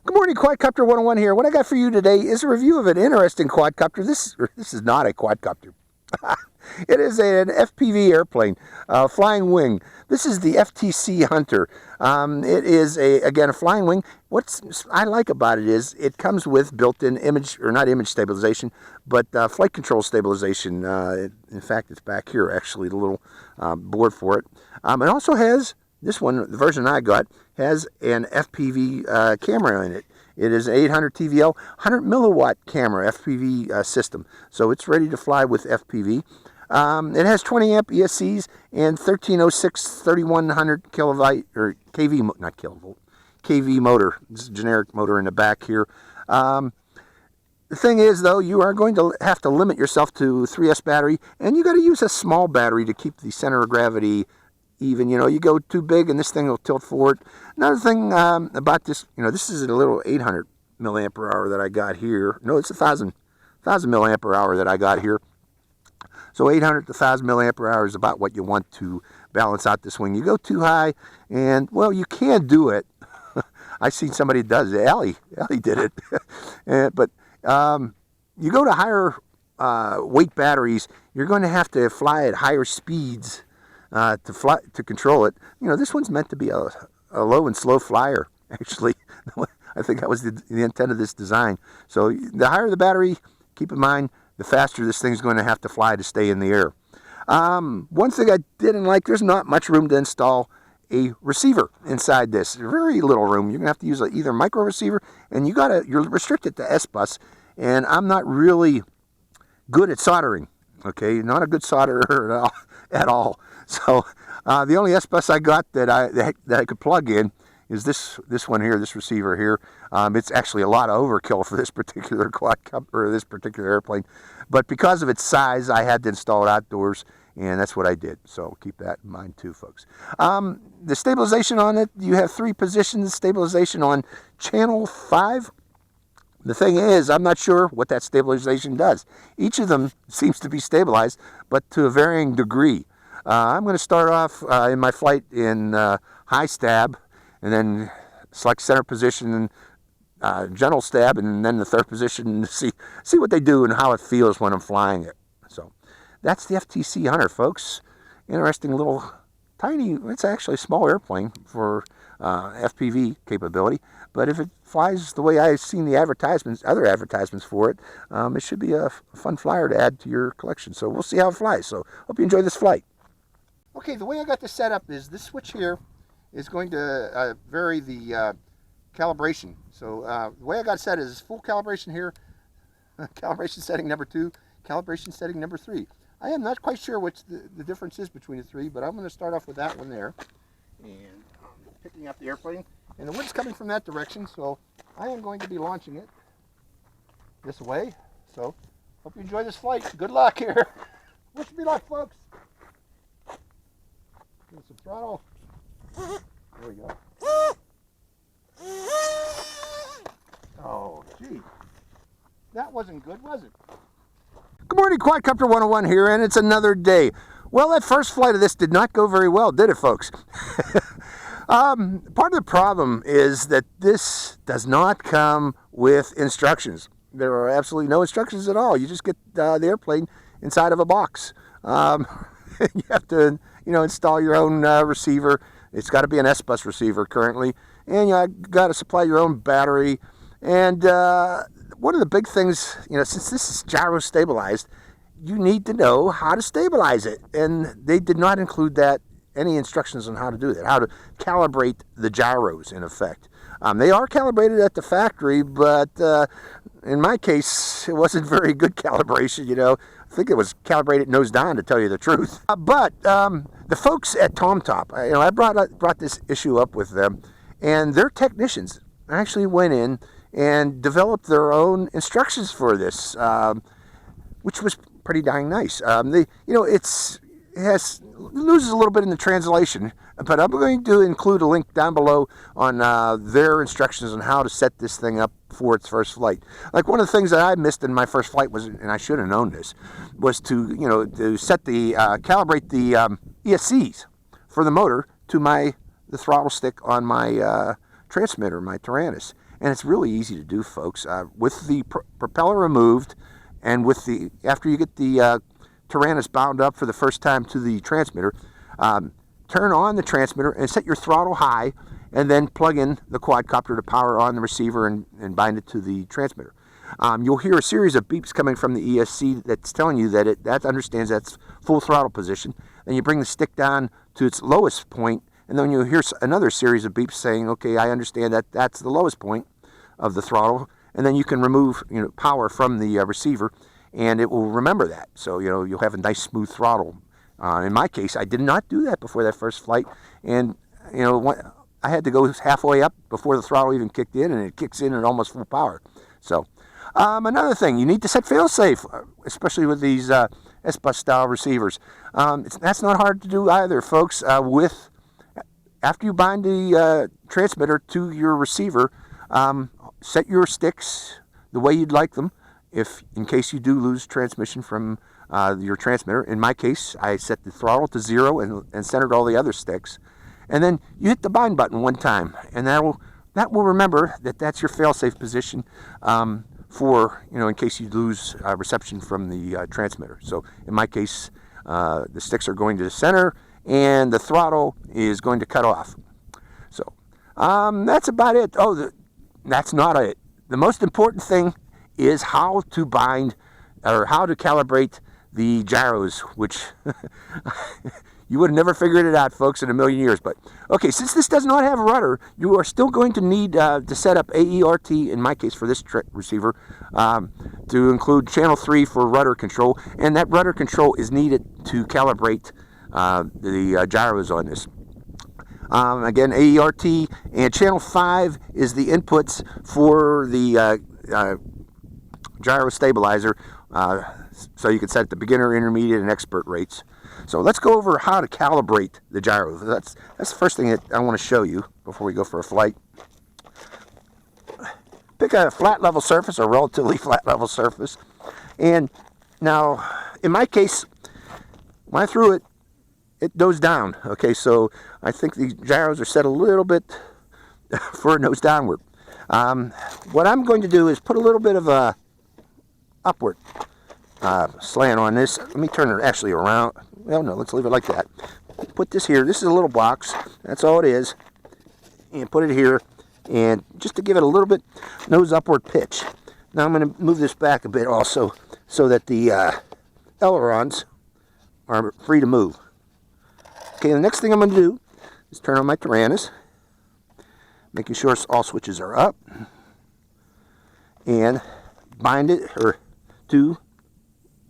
Good morning, Quadcopter 101 here. What I got for you today is a review of an interesting quadcopter. This is not a quadcopter. It is an FPV airplane, flying wing. This is the FTC Hunter. It is, again, a flying wing. What I like about it is it comes with built-in image, or not image stabilization, but flight control stabilization. In fact, it's back here, actually, the little board for it. It also has, this one, the version I got, has an FPV camera in it. It is 800 TVL, 100 milliwatt camera FPV system. So it's ready to fly with FPV. It has 20 amp ESCs and 1306 3100 kilovolt, or KV, not kilovolt, KV motor. This is a generic motor in the back here. The thing is, though, you are going to have to limit yourself to 3S battery, and you got to use a small battery to keep the center of gravity even. You know, you go too big and this thing will tilt forward. Another thing about this, you know, this is a little 800 milliampere hour that I got here. No, it's 1,000 milliampere hour that I got here. So 800 to 1,000 milliampere hour is about what you want to balance out this wing. You go too high, and, well, you can do it. I've seen somebody does it. Ellie did it. But you go to higher weight batteries, you're going to have to fly at higher speeds to control it. You know, this one's meant to be a low and slow flyer, actually. I think that was the intent of this design. So the higher the battery, keep in mind, the faster this thing's going to have to fly to stay in the air. One thing I didn't like, there's not much room to install a receiver inside this. Very little room. You're going to have to use either micro receiver, and you're restricted to SBUS, and I'm not really good at soldering. Okay, not a good solderer at all. So the only SBUS I got that I could plug in is this one here, this receiver here. It's actually a lot of overkill for this particular quadcopter, or this particular airplane. But because of its size, I had to install it outdoors, and that's what I did. So keep that in mind too, folks. The stabilization on it, you have 3 positions. Stabilization on channel 5. The thing is, I'm not sure what that stabilization does. Each of them seems to be stabilized, but to a varying degree. I'm going to start off in my flight in high stab, and then select center position, gentle stab, and then the third position to see what they do and how it feels when I'm flying it. So that's the FTC Hunter, folks. Interesting little tiny, it's actually a small airplane for FPV capability, but if it flies the way I've seen the advertisements, other advertisements for it, it should be a fun flyer to add to your collection. So we'll see how it flies. So hope you enjoy this flight. Okay, the way I got this set up is this switch here is going to vary the calibration. So the way I got it set is full calibration here, calibration setting number 2, calibration setting number 3. I am not quite sure what the difference is between the 3, but I'm going to start off with that one there. And picking up the airplane. And the wind's coming from that direction, so I am going to be launching it this way. So hope you enjoy this flight. Good luck here. Wish me luck, folks. Give it some throttle. There we go. Oh, gee. That wasn't good, was it? Good morning, Quadcopter 101 here, and it's another day. Well, that first flight of this did not go very well, did it, folks? Part of the problem is that this does not come with instructions. There are absolutely no instructions at all. You just get the airplane inside of a box. You have to, install your own receiver. It's got to be an SBUS receiver currently, and you got to supply your own battery. And one of the big things, since this is gyro stabilized, you need to know how to stabilize it, and they did not include any instructions on how to do that, how to calibrate the gyros, in effect. They are calibrated at the factory, but in my case, it wasn't very good calibration, I think it was calibrated nose down, to tell you the truth. But the folks at TomTop, I brought this issue up with them, and their technicians actually went in and developed their own instructions for this, which was pretty dang nice. It loses a little bit in the translation, but I'm going to include a link down below on their instructions on how to set this thing up for its first flight. Like, one of the things that I missed in my first flight was, and I should have known this, was to set the calibrate the ESCs for the motor to the throttle stick on my transmitter, my Tyrannus. And it's really easy to do, folks. With the propeller removed, and with the after you get the Tyrannus bound up for the first time to the transmitter, turn on the transmitter and set your throttle high, and then plug in the quadcopter to power on the receiver and bind it to the transmitter. You'll hear a series of beeps coming from the ESC that's telling you that that understands that's full throttle position. Then you bring the stick down to its lowest point, and then you'll hear another series of beeps saying, okay, I understand that that's the lowest point of the throttle, and then you can remove power from the receiver, and it will remember that. So you'll have a nice smooth throttle. In my case, I did not do that before that first flight, and I had to go halfway up before the throttle even kicked in, and it kicks in at almost full power. So another thing, you need to set fail-safe, especially with these SBUS style receivers. That's not hard to do either, folks. After you bind the transmitter to your receiver, set your sticks the way you'd like them, in case you do lose transmission from your transmitter. In my case, I set the throttle to 0 and centered all the other sticks. And then you hit the bind button one time, and that will remember that that's your fail-safe position for in case you lose reception from the transmitter. So in my case, the sticks are going to the center, and the throttle is going to cut off. So that's about it. That's not it. The most important thing is how to bind or how to calibrate the gyros, which you would have never figured it out, folks, in a million years. But okay, since this does not have a rudder, you are still going to need to set up AERT, in my case for this receiver, to include channel 3 for rudder control, and that rudder control is needed to calibrate the gyros on this. Again, AERT, and channel 5 is the inputs for the gyro stabilizer, so you can set the beginner, intermediate, and expert rates. So let's go over how to calibrate the gyro. That's the first thing that I want to show you before we go for a flight. Pick a flat level surface, or relatively flat level surface. And now, in my case, when I threw it, it nose down. Okay, so I think the gyros are set a little bit for a nose downward. What I'm going to do is put a little bit of a upward slant on this. Let me turn it actually around. Well, no, let's leave it like that. Put this here. This is a little box. That's all it is. And put it here, and just to give it a little bit nose upward pitch. Now I'm going to move this back a bit also, so that the ailerons are free to move. Okay, the next thing I'm going to do is turn on my Tyrannus, making sure all switches are up, and bind it to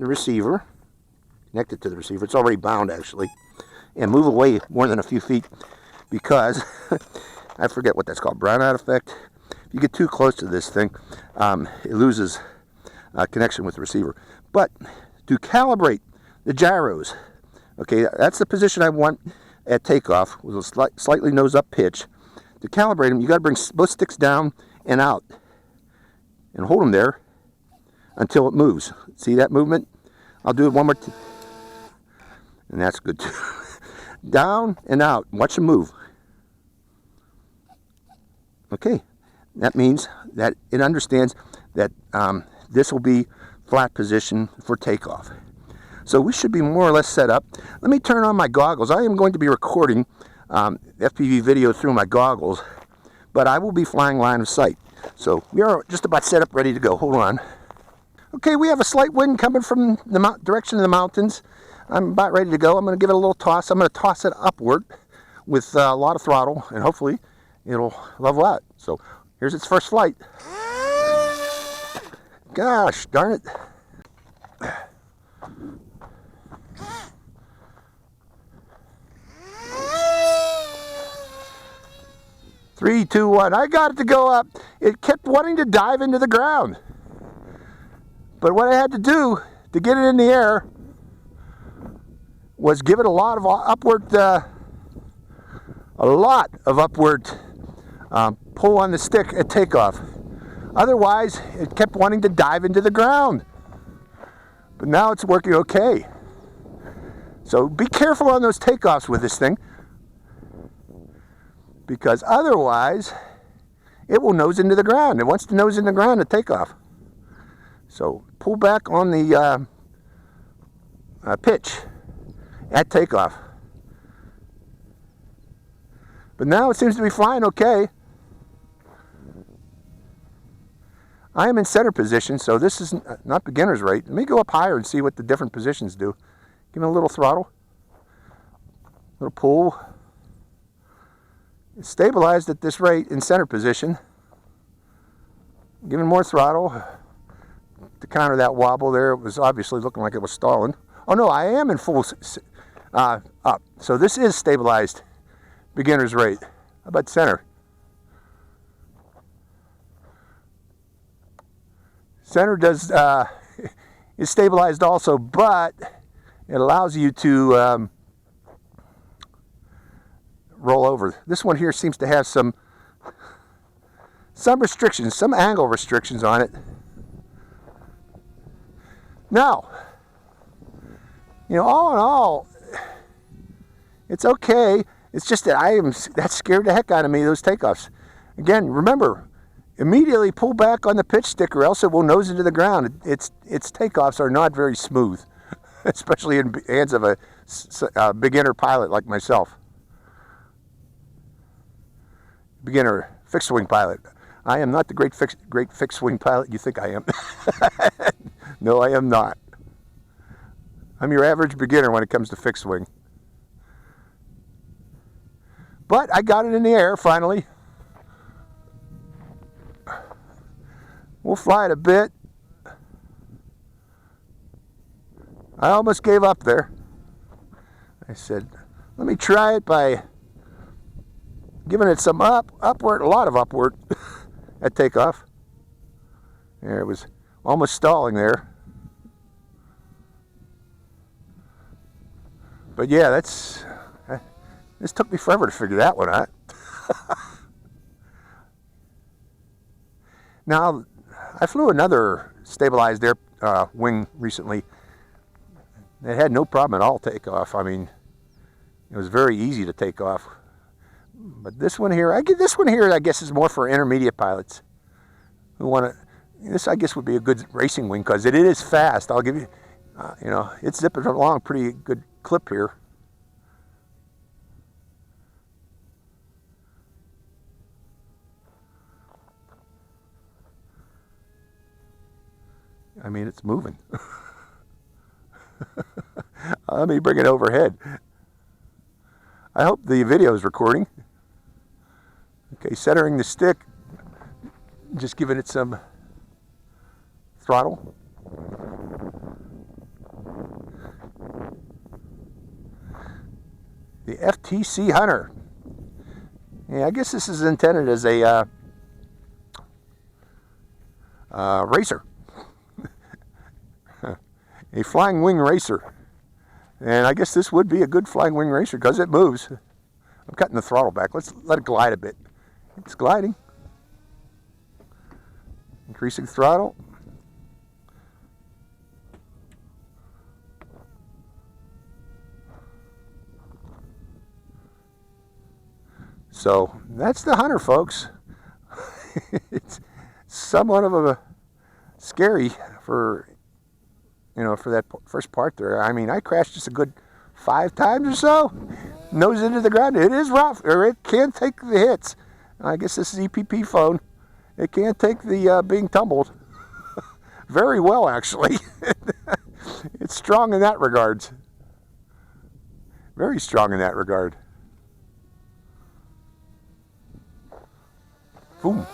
the receiver, connect it to the receiver. It's already bound, actually, and move away more than a few feet, because I forget what that's called, brownout effect. If you get too close to this thing, it loses connection with the receiver. But to calibrate the gyros, okay, that's the position I want at takeoff, with a slightly nose up pitch. To calibrate them, you got to bring both sticks down and out, and hold them there until it moves. See that movement? I'll do it one more time, and that's good too. Down and out. Watch them move. Okay, that means that it understands that this will be flat position for takeoff. So we should be more or less set up. Let me turn on my goggles. I am going to be recording FPV video through my goggles, but I will be flying line of sight. So we are just about set up, ready to go. Hold on. Okay, we have a slight wind coming from the direction of the mountains. I'm about ready to go. I'm going to give it a little toss. I'm going to toss it upward with a lot of throttle, and hopefully it'll level out. So here's its first flight. Gosh darn it. 3, 2, 1. I got it to go up. It kept wanting to dive into the ground. But what I had to do to get it in the air was give it a lot of upward pull on the stick at takeoff. Otherwise, it kept wanting to dive into the ground. But now it's working okay. So be careful on those takeoffs with this thing, because otherwise it will nose into the ground. It wants to nose in the ground at takeoff. So pull back on the pitch at takeoff. But now it seems to be flying okay. I am in center position, so this is not beginner's rate. Let me go up higher and see what the different positions do. Give it a little throttle, little pull. It's stabilized at this rate in center position. Giving more throttle to counter that wobble there. It was obviously looking like it was stalling. Oh no, I am in full up. So this is stabilized beginner's rate. How about center? Center does is stabilized also, but it allows you to roll over. This one here seems to have some restrictions, some angle restrictions on it. Now, you know, all in all, it's okay. It's just that that scared the heck out of me, those takeoffs. Again, remember, immediately pull back on the pitch stick or else it will nose into the ground. Its takeoffs are not very smooth, especially in hands of a beginner pilot like myself. Beginner fixed wing pilot. I am not the great fixed wing pilot you think I am. No, I am not. I'm your average beginner when it comes to fixed wing. But I got it in the air finally. We'll fly it a bit. I almost gave up there. I said, let me try it by giving it some upward, a lot of upward at takeoff. There, it was almost stalling there. But yeah, this took me forever to figure that one out. Now, I flew another stabilized air wing recently. It had no problem at all takeoff. I mean, it was very easy to take off. But this one here, I guess is more for intermediate pilots who want to. This, I guess, would be a good racing wing because it is fast. I'll give you, you know, it's zipping along pretty good clip here. I mean, it's moving. Let me bring it overhead. I hope the video is recording. Okay, centering the stick, just giving it some throttle. The FTC Hunter. Yeah, I guess this is intended as a racer. A flying wing racer. And I guess this would be a good flying wing racer because it moves. I'm cutting the throttle back. Let's let it glide a bit. It's gliding. Increasing throttle. So that's the Hunter, folks. It's somewhat of a scary for, you know, for that first part there. I mean, I crashed just a good 5 times or so. Nose into the ground. It is rough, or it can take the hits. I guess this is EPP phone. It can take the being tumbled. Very well, actually. It's strong in that regards. Very strong in that regard. Boom.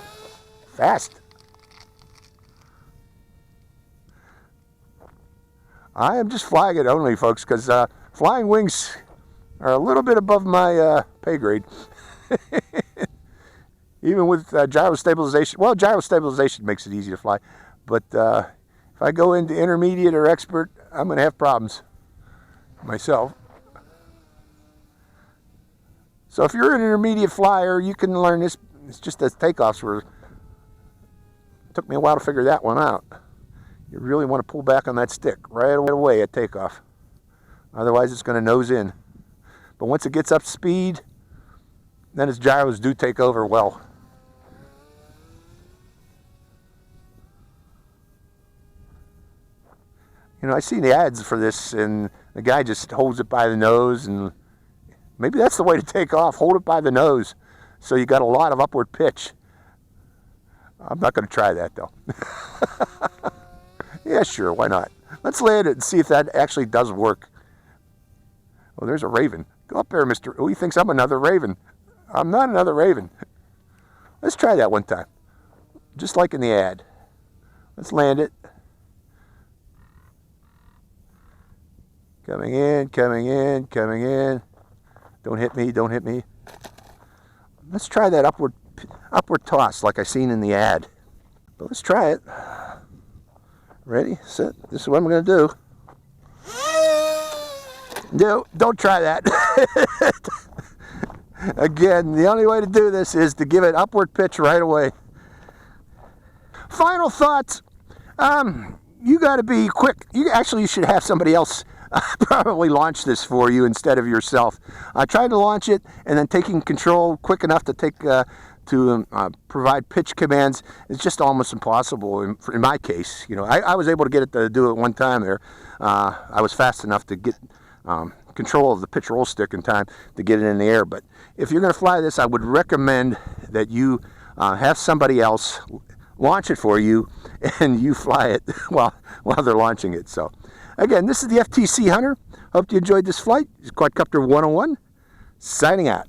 Fast. I am just flying it only, folks, because flying wings are a little bit above my pay grade. Even with gyro stabilization. Well, gyro stabilization makes it easy to fly. But if I go into intermediate or expert, I'm going to have problems myself. So if you're an intermediate flyer, you can learn this. It's just that takeoffs were... It took me a while to figure that one out. You really want to pull back on that stick right away at takeoff. Otherwise, it's going to nose in. But once it gets up to speed, then its gyros do take over well. You know, I see the ads for this, and the guy just holds it by the nose, and maybe that's the way to take off. Hold it by the nose, so you got a lot of upward pitch. I'm not going to try that, though. Yeah, sure, why not? Let's land it and see if that actually does work. Oh, there's a raven. Go up there, Mr. Oh, he thinks I'm another raven. I'm not another raven. Let's try that one time. Just like in the ad. Let's land it. Coming in, coming in, coming in. Don't hit me, don't hit me. Let's try that upward toss like I seen in the ad. But let's try it. Ready, set. This is what I'm going to do. No, don't try that. Again, the only way to do this is to give it upward pitch right away. Final thoughts. You got to be quick. You should have somebody else probably launch this for you instead of yourself. I tried to launch it, and then taking control quick enough to provide pitch commands is just almost impossible in my case. You know, I was able to get it to do it one time there. I was fast enough to get control of the pitch roll stick in time to get it in the air. But if you're going to fly this, I would recommend that you have somebody else launch it for you, and you fly it while they're launching it. So, again, this is the FTC Hunter. Hope you enjoyed this flight. This is Quadcopter 101, signing out.